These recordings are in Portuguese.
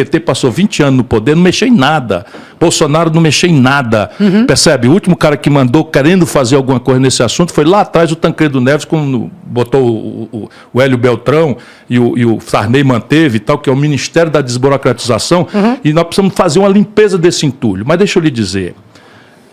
PT passou 20 anos no poder, não mexeu em nada. Bolsonaro não mexeu em nada. Percebe? O último cara que mandou querendo fazer alguma coisa nesse assunto foi lá atrás o Tancredo Neves, quando botou o Hélio Beltrão e o Sarney manteve e tal, que é o Ministério da Desburocratização, e nós precisamos fazer uma limpeza desse entulho. Mas deixa eu lhe dizer,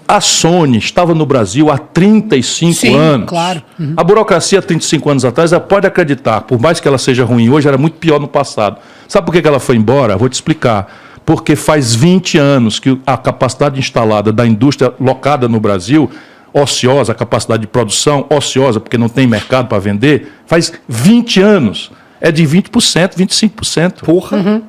a Sony estava no Brasil há 35 anos. Claro. A burocracia, 35 anos atrás, ela pode acreditar, por mais que ela seja ruim hoje, era muito pior no passado. Sabe por que ela foi embora? Vou te explicar. Porque faz 20 anos que a capacidade instalada da indústria locada no Brasil, ociosa, a capacidade de produção ociosa, porque não tem mercado para vender, faz 20 anos. É de 20%, 25%. Porra.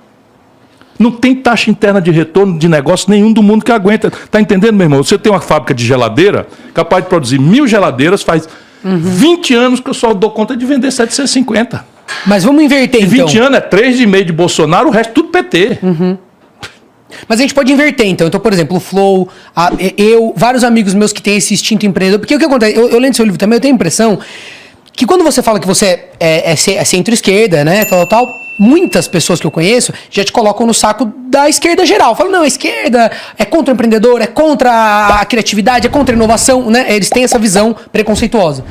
Não tem taxa interna de retorno de negócio nenhum do mundo que aguenta. Tá entendendo, meu irmão? Você tem uma fábrica de geladeira, capaz de produzir 1.000 geladeiras, faz 20 anos que eu só dou conta de vender 750. Mas vamos inverter, então. 20 anos é 3,5 de Bolsonaro, o resto tudo PT. Mas a gente pode inverter, então. Então, por exemplo, o Flow, vários amigos meus que têm esse instinto empreendedor. Porque o que acontece? Eu lendo seu livro também, eu tenho a impressão que quando você fala que você é centro-esquerda, né, tal, muitas pessoas que eu conheço já te colocam no saco da esquerda geral. Falam, não, a esquerda é contra o empreendedor, é contra a criatividade, é contra a inovação, né? Eles têm essa visão preconceituosa.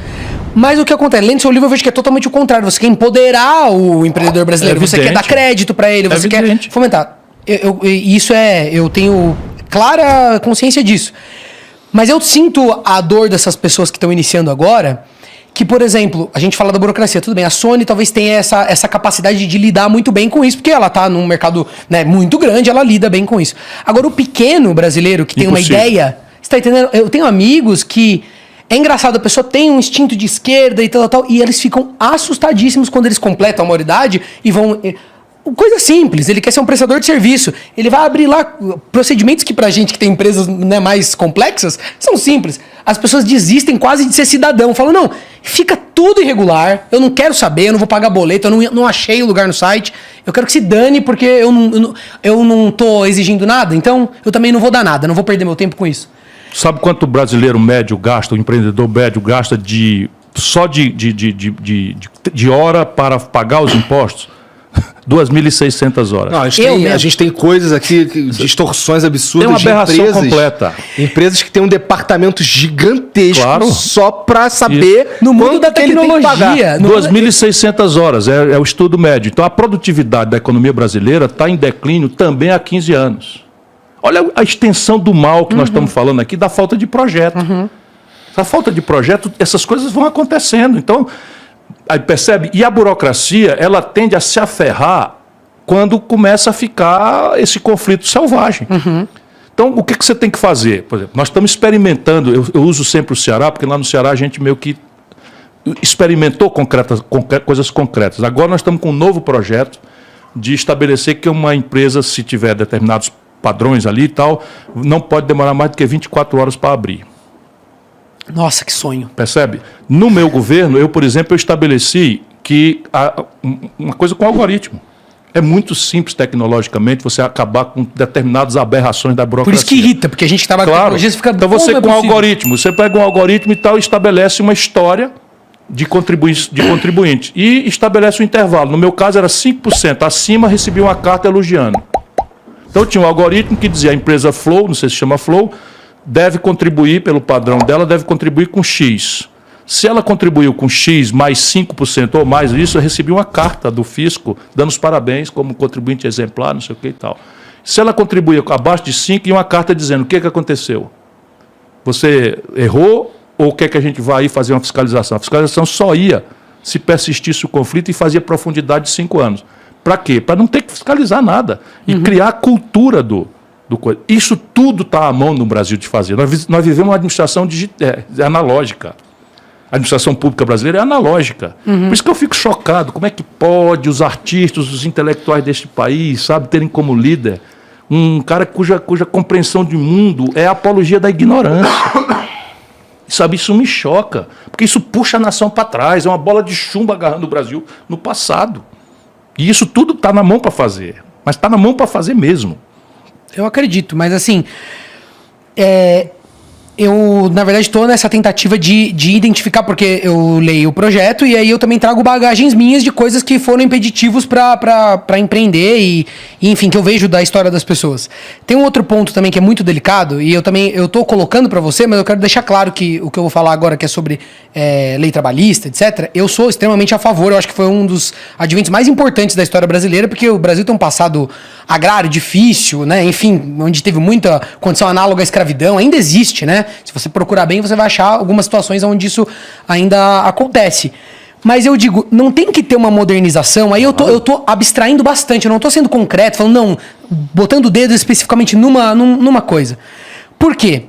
Mas o que acontece? Lendo seu livro, eu vejo que é totalmente o contrário. Você quer empoderar o empreendedor brasileiro, você quer dar crédito para ele, você quer fomentar. Eu tenho clara consciência disso. Mas eu sinto a dor dessas pessoas que estão iniciando agora, que, por exemplo, a gente fala da burocracia, tudo bem, a Sony talvez tenha essa capacidade de lidar muito bem com isso, porque ela está num mercado, né, muito grande, ela lida bem com isso. Agora, o pequeno brasileiro que tem uma ideia, você tá entendendo? Eu tenho amigos que... É engraçado, a pessoa tem um instinto de esquerda e tal, e eles ficam assustadíssimos quando eles completam a maioridade e vão... Coisa simples, ele quer ser um prestador de serviço. Ele vai abrir lá procedimentos que pra gente que tem empresas, né, mais complexas, são simples. As pessoas desistem quase de ser cidadão. Falam, não, fica tudo irregular, eu não quero saber, eu não vou pagar boleto, eu não achei o lugar no site, eu quero que se dane porque eu não tô exigindo nada, então eu também não vou dar nada, não vou perder meu tempo com isso. Sabe quanto o brasileiro médio gasta, o empreendedor médio gasta só de hora para pagar os impostos? 2.600 horas. Não, a gente tem coisas aqui, distorções absurdas. Tem uma aberração de completa. Empresas que têm um departamento gigantesco só para saber no mundo da tecnologia. 2.600 horas é o estudo médio. Então a produtividade da economia brasileira está em declínio também há 15 anos. Olha a extensão do mal que nós estamos falando aqui, da falta de projeto. A falta de projeto, essas coisas vão acontecendo. Então... Aí percebe? E a burocracia, ela tende a se aferrar quando começa a ficar esse conflito selvagem. Então, o que você tem que fazer? Por exemplo, nós estamos experimentando, eu uso sempre o Ceará, porque lá no Ceará a gente meio que experimentou coisas concretas. Agora nós estamos com um novo projeto de estabelecer que uma empresa, se tiver determinados padrões ali e tal, não pode demorar mais do que 24 horas para abrir. Nossa, que sonho. Percebe? No meu governo, eu, por exemplo, eu estabeleci que uma coisa com algoritmo. É muito simples tecnologicamente você acabar com determinadas aberrações da burocracia. Por isso que irrita, porque a gente trabalha com tecnologia, você fica... Então você com algoritmo, você pega um algoritmo e tal, estabelece uma história de contribuinte e estabelece um intervalo. No meu caso era 5%. Acima recebia uma carta elogiando. Então tinha um algoritmo que dizia a empresa Flow, não sei se chama Flow, deve contribuir, pelo padrão dela, deve contribuir com X. Se ela contribuiu com X mais 5% ou mais isso, eu recebi uma carta do fisco dando os parabéns como contribuinte exemplar, não sei o que e tal. Se ela contribuiu abaixo de 5, e uma carta dizendo o que aconteceu. Você errou ou quer que a gente vá aí fazer uma fiscalização? A fiscalização só ia se persistisse o conflito e fazia profundidade de 5 anos. Para quê? Para não ter que fiscalizar nada e criar a cultura do coisa. Isso tudo está à mão no Brasil de fazer. Nós vivemos uma administração analógica. A administração pública brasileira é analógica. Por isso que eu fico chocado. Como é que pode os artistas, os intelectuais deste país, sabe, terem como líder um cara cuja compreensão de mundo é a apologia da ignorância. Sabe, isso me choca. Porque isso puxa a nação para trás. É uma bola de chumbo agarrando o Brasil no passado. E isso tudo está na mão para fazer. Mas está na mão para fazer mesmo. Eu acredito, mas assim, Eu, na verdade, estou nessa tentativa de identificar, porque eu leio o projeto e aí eu também trago bagagens minhas de coisas que foram impeditivos para empreender e, enfim, que eu vejo da história das pessoas. Tem um outro ponto também que é muito delicado e eu tô colocando para você, mas eu quero deixar claro que o que eu vou falar agora, que é sobre lei trabalhista, etc., eu sou extremamente a favor. Eu acho que foi um dos adventos mais importantes da história brasileira, porque o Brasil tem um passado agrário difícil, né? Enfim, onde teve muita condição análoga à escravidão, ainda existe, né? Se você procurar bem, você vai achar algumas situações onde isso ainda acontece. Mas eu digo, não tem que ter uma modernização. Aí eu tô abstraindo bastante, eu não tô sendo concreto, falando, não, botando o dedo especificamente numa coisa. Por quê?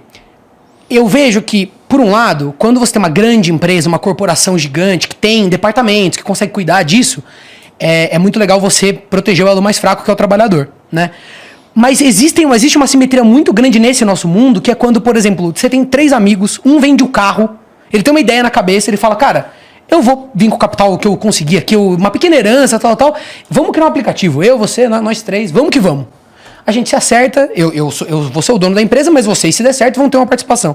Eu vejo que, por um lado, quando você tem uma grande empresa, uma corporação gigante, que tem departamentos, que consegue cuidar disso, é muito legal você proteger o elo mais fraco, que é o trabalhador, né? Mas existe uma simetria muito grande nesse nosso mundo, que é quando, por exemplo, você tem 3 amigos, um vende o carro, ele tem uma ideia na cabeça, ele fala, cara, eu vou vir com o capital que eu consegui aqui, uma pequena herança, tal, vamos criar um aplicativo, eu, você, nós 3, vamos que vamos. A gente se acerta, eu vou ser o dono da empresa, mas vocês, se der certo, vão ter uma participação.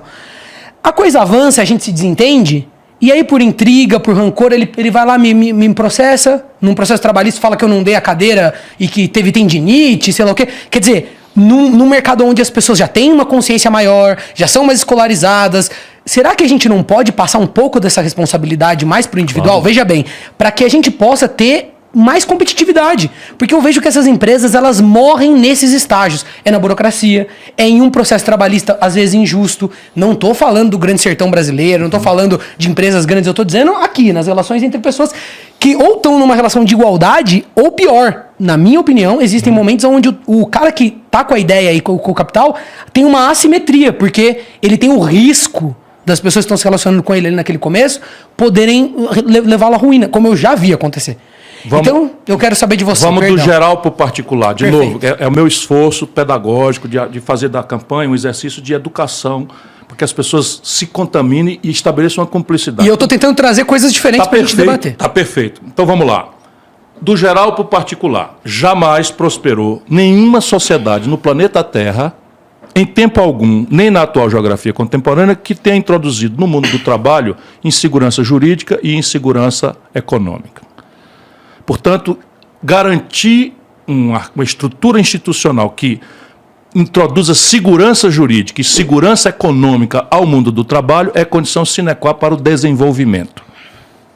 A coisa avança, a gente se desentende, e aí por intriga, por rancor, ele vai lá, me processa, num processo trabalhista fala que eu não dei a cadeira e que teve tendinite, sei lá o quê. Quer dizer, num mercado onde as pessoas já têm uma consciência maior, já são mais escolarizadas, será que a gente não pode passar um pouco dessa responsabilidade mais pro individual? Claro. Veja bem, para que a gente possa ter mais competitividade. Porque eu vejo que essas empresas, elas morrem nesses estágios. É na burocracia, é em um processo trabalhista, às vezes injusto. Não tô falando do grande sertão brasileiro, não tô falando de empresas grandes, eu tô dizendo aqui, nas relações entre pessoas que ou estão numa relação de igualdade, ou pior. Na minha opinião, existem momentos onde o cara que tá com a ideia e com o capital tem uma assimetria, porque ele tem o risco das pessoas que estão se relacionando com ele ali naquele começo poderem levá-lo à ruína, como eu já vi acontecer. Então, eu quero saber de você. Vamos do geral para o particular. De novo, é o meu esforço pedagógico de fazer da campanha um exercício de educação, para que as pessoas se contaminem e estabeleçam uma cumplicidade. E eu estou tentando trazer coisas diferentes para a gente debater. Está perfeito. Então, vamos lá. Do geral para o particular. Jamais prosperou nenhuma sociedade no planeta Terra, em tempo algum, nem na atual geografia contemporânea, que tenha introduzido no mundo do trabalho insegurança jurídica e insegurança econômica. Portanto, garantir uma estrutura institucional que introduza segurança jurídica e segurança econômica ao mundo do trabalho é condição sine qua para o desenvolvimento.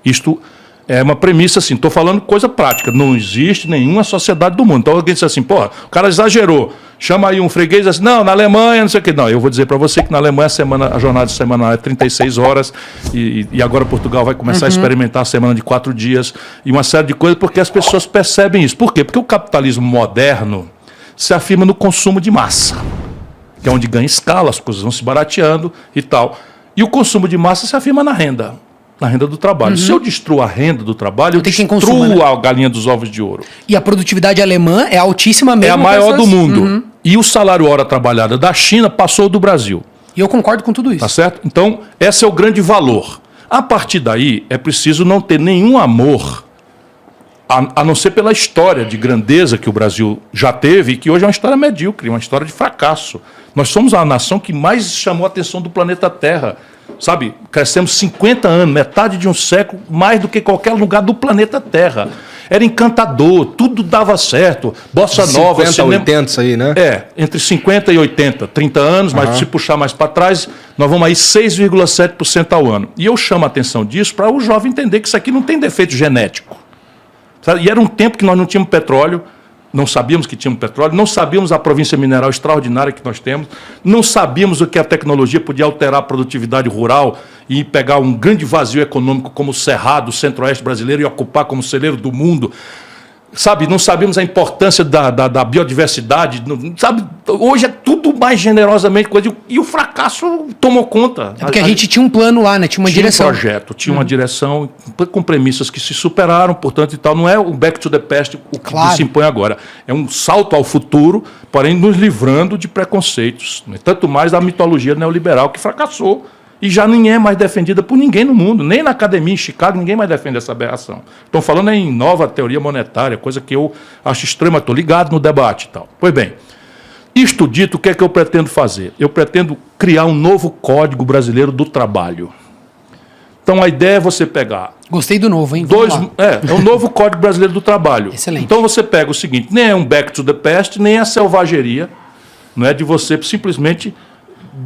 Isto é uma premissa, assim, estou falando coisa prática, não existe nenhuma sociedade do mundo. Então alguém diz assim, porra, o cara exagerou, chama aí um freguês assim, não, na Alemanha, não sei o quê. Não, eu vou dizer para você que na Alemanha a jornada semanal é 36 horas e agora Portugal vai começar a experimentar a semana de 4 dias e uma série de coisas, porque as pessoas percebem isso. Por quê? Porque o capitalismo moderno se afirma no consumo de massa, que é onde ganha escala, as coisas vão se barateando e tal. E o consumo de massa se afirma na renda do trabalho. Se eu destruo a renda do trabalho, eu destruo a galinha dos ovos de ouro. E a produtividade alemã é altíssima mesmo. É a maior do mundo. E o salário hora trabalhada da China passou do Brasil. E eu concordo com tudo isso. Tá certo? Então, esse é o grande valor. A partir daí, é preciso não ter nenhum amor, a não ser pela história de grandeza que o Brasil já teve e que hoje é uma história medíocre, uma história de fracasso. Nós somos a nação que mais chamou a atenção do planeta Terra. Sabe, crescemos 50 anos, metade de um século, mais do que qualquer lugar do planeta Terra. Era encantador, tudo dava certo. Bossa Nova, 50, 80 isso aí, né? Entre 50 e 80, 30 anos, mas se puxar mais para trás, nós vamos aí 6,7% ao ano. E eu chamo a atenção disso para o jovem entender que isso aqui não tem defeito genético. Sabe? E era um tempo que nós não tínhamos petróleo, não sabíamos que tínhamos petróleo, não sabíamos a província mineral extraordinária que nós temos, não sabíamos o que a tecnologia podia alterar a produtividade rural e pegar um grande vazio econômico como o Cerrado, o centro-oeste brasileiro, e ocupar como celeiro do mundo. Sabe, não sabíamos a importância da biodiversidade, sabe, hoje é tudo mais generosamente coisa, e o fracasso tomou conta. É porque a gente tinha um plano lá, né? Tinha uma direção. Tinha um projeto, tinha uma direção com premissas que se superaram, portanto, e tal. Não é o back to the past o que se impõe agora. É um salto ao futuro, porém nos livrando de preconceitos. Tanto mais da mitologia neoliberal que fracassou. E já nem é mais defendida por ninguém no mundo, nem na academia em Chicago ninguém mais defende essa aberração. Estão falando em nova teoria monetária, coisa que eu acho extrema, estou ligado no debate e tal. Pois bem, Isto dito, o que é que eu pretendo fazer? Eu pretendo criar um novo Código Brasileiro do Trabalho. Então, a ideia é você pegar... Gostei do novo, hein? Vamos lá. É um novo Código Brasileiro do Trabalho. Excelente. Então, você pega o seguinte, nem é um back to the past, nem é a selvageria, não é de você simplesmente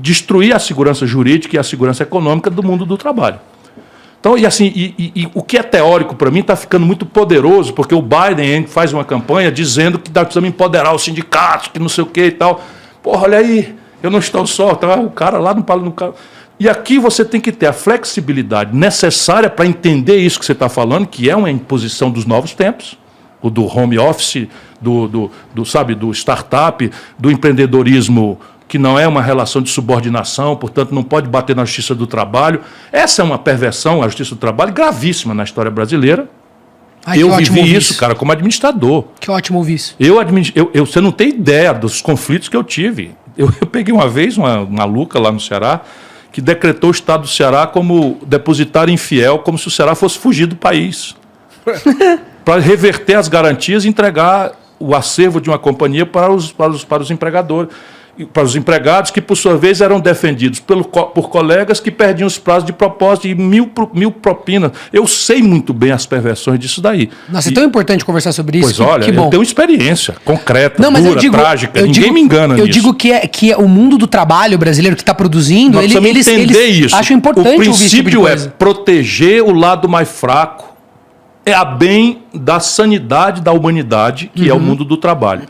destruir a segurança jurídica e a segurança econômica do mundo do trabalho. Então, e assim, o que é teórico para mim está ficando muito poderoso, porque o Biden faz uma campanha dizendo que nós precisamos empoderar os sindicatos, que não sei o que e tal. Porra, olha aí, eu não estou só, tá? O cara lá não fala no carro. E aqui você tem que ter a flexibilidade necessária para entender isso que você está falando, que é uma imposição dos novos tempos, o do home office, do startup, do empreendedorismo, que não é uma relação de subordinação, portanto, não pode bater na justiça do trabalho. Essa é uma perversão, a justiça do trabalho, gravíssima na história brasileira. Ai, eu vivi isso, cara, como administrador. Que ótimo ouvir isso. Você não tem ideia dos conflitos que eu tive. Eu peguei uma vez uma maluca lá no Ceará, que decretou o Estado do Ceará como depositário infiel, como se o Ceará fosse fugir do país. Para reverter as garantias e entregar o acervo de uma companhia para os empregadores. Para os empregados, que por sua vez eram defendidos por colegas que perdiam os prazos de propósito e mil propinas. Eu sei muito bem as perversões disso daí. Nossa, é tão importante conversar sobre isso. Pois olha, que bom. Eu tenho experiência concreta, não, mas dura, trágica. Ninguém me engana nisso. Eu digo que o mundo do trabalho brasileiro que está produzindo, eles isso. acham importante ouvir esse tipo de coisa. O princípio é proteger o lado mais fraco, é a bem da sanidade da humanidade, que é o mundo do trabalho.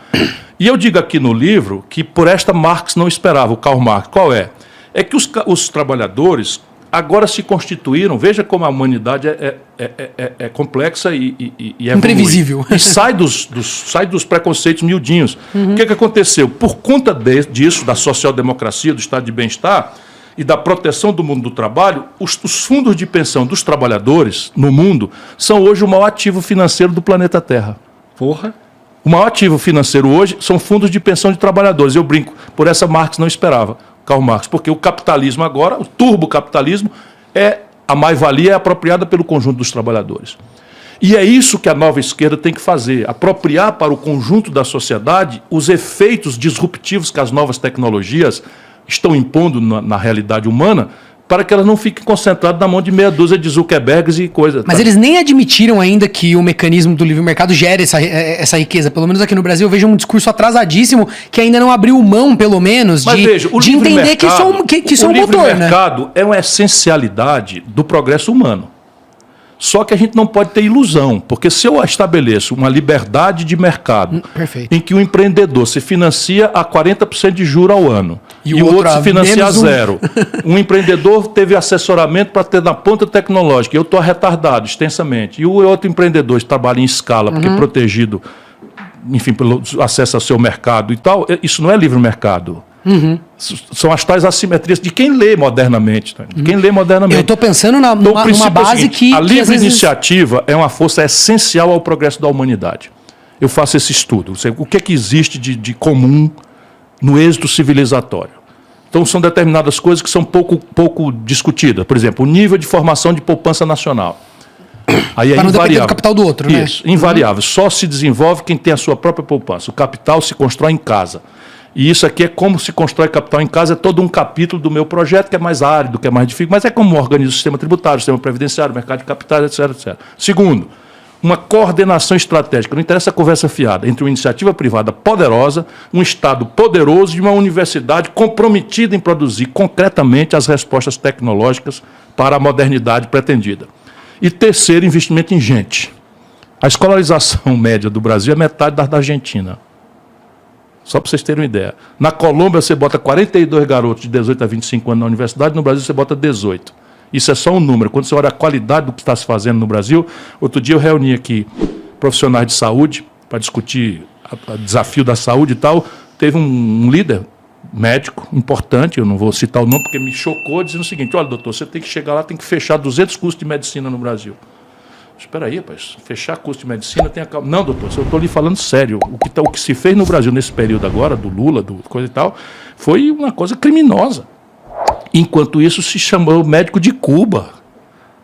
E eu digo aqui no livro que por esta Marx não esperava, o Karl Marx. Qual é? É que os trabalhadores agora se constituíram, veja como a humanidade é complexa e é imprevisível. E sai dos preconceitos miudinhos. O que aconteceu? Por conta disso, da social-democracia, do estado de bem-estar e da proteção do mundo do trabalho, os fundos de pensão dos trabalhadores no mundo são hoje o maior ativo financeiro do planeta Terra. Porra. O maior ativo financeiro hoje são fundos de pensão de trabalhadores. Eu brinco, por essa Marx não esperava, Karl Marx, porque o capitalismo agora, o turbocapitalismo, a mais-valia é apropriada pelo conjunto dos trabalhadores. E é isso que a nova esquerda tem que fazer, apropriar para o conjunto da sociedade os efeitos disruptivos que as novas tecnologias estão impondo na realidade humana, para que elas não fiquem concentradas na mão de meia dúzia de Zuckerbergs e coisa. Mas eles nem admitiram ainda que o mecanismo do livre mercado gere essa riqueza. Pelo menos aqui no Brasil eu vejo um discurso atrasadíssimo que ainda não abriu mão, pelo menos, de entender que isso é um motor. O livre mercado é uma essencialidade do progresso humano. Só que a gente não pode ter ilusão, porque se eu estabeleço uma liberdade de mercado em que o empreendedor se financia a 40% de juros ao ano e o outro se financia a zero, um empreendedor teve assessoramento para ter na ponta tecnológica, eu estou retardado extensamente, e o outro empreendedor trabalha em escala, porque é protegido, enfim, pelo acesso ao seu mercado e tal, isso não é livre mercado. São as tais assimetrias de quem lê modernamente. De quem lê modernamente. Eu estou pensando numa base que... A livre iniciativa é uma força essencial ao progresso da humanidade. Eu faço esse estudo. O que é que existe de comum no êxito civilizatório? Então, são determinadas coisas que são pouco discutidas. Por exemplo, o nível de formação de poupança nacional. Aí para não depender do capital do outro, né? Isso, invariável. Só se desenvolve quem tem a sua própria poupança. O capital se constrói em casa. E isso aqui é como se constrói capital em casa, é todo um capítulo do meu projeto, que é mais árido, que é mais difícil, mas é como organiza o sistema tributário, o sistema previdenciário, o mercado de capitais, etc, etc. Segundo, uma coordenação estratégica, não interessa a conversa fiada, entre uma iniciativa privada poderosa, um Estado poderoso e uma universidade comprometida em produzir concretamente as respostas tecnológicas para a modernidade pretendida. E terceiro, investimento em gente. A escolarização média do Brasil é metade da Argentina. Só para vocês terem uma ideia. Na Colômbia, você bota 42 garotos de 18 a 25 anos na universidade, no Brasil você bota 18. Isso é só um número. Quando você olha a qualidade do que está se fazendo no Brasil, outro dia eu reuni aqui profissionais de saúde para discutir o desafio da saúde e tal. Teve um líder médico importante, eu não vou citar o nome porque me chocou, dizendo o seguinte: olha, doutor, você tem que chegar lá, tem que fechar 200 cursos de medicina no Brasil. Espera aí, rapaz, fechar curso de medicina tem a... Não, doutor, eu estou lhe falando sério. O que se fez no Brasil nesse período agora, do Lula, do coisa e tal, foi uma coisa criminosa. Enquanto isso, se chamou o médico de Cuba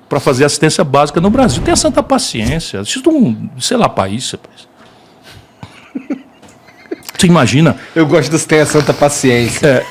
para fazer assistência básica no Brasil. Tenha santa paciência. Isso é um, sei lá, país, rapaz. Você imagina? Eu gosto dos que têm a santa paciência. É,